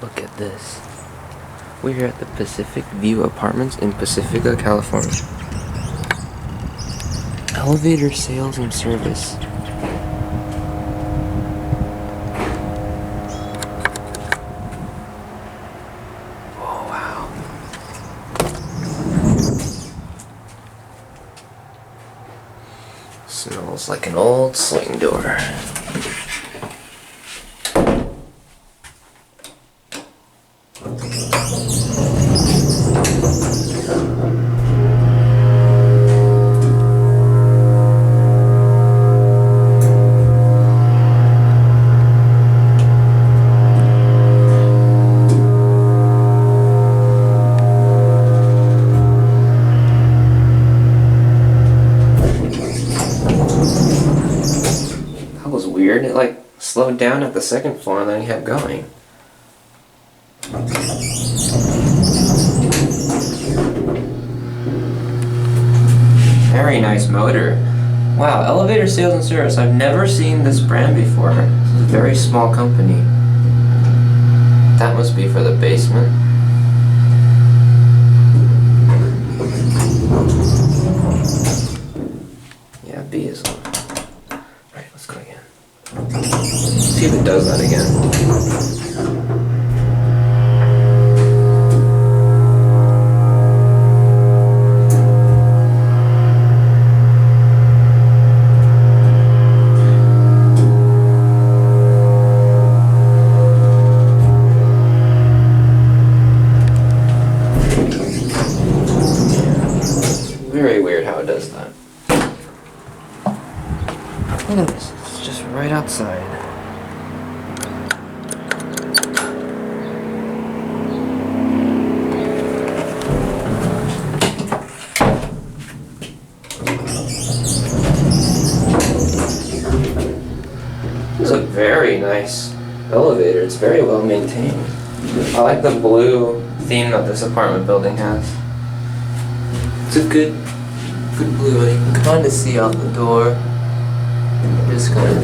Look at this. We're at the Pacific View Apartments in Pacifica, California. Elevator sales and service. Oh, wow. Smells like an old swing door. That was weird. It like slowed down at the second floor and then he kept going. Very nice motor. Wow, elevator sales and service. I've never seen this brand before. It's a very small company. That must be for the basement. Yeah, B is on. Right, let's go again. See if it does that again. Very weird how it does that. Look at this, it's just right outside. This is a very nice elevator, it's very well maintained. I like the blue theme that this apartment building has. It's a good blue, and you can kind of see out the door. Just kind of.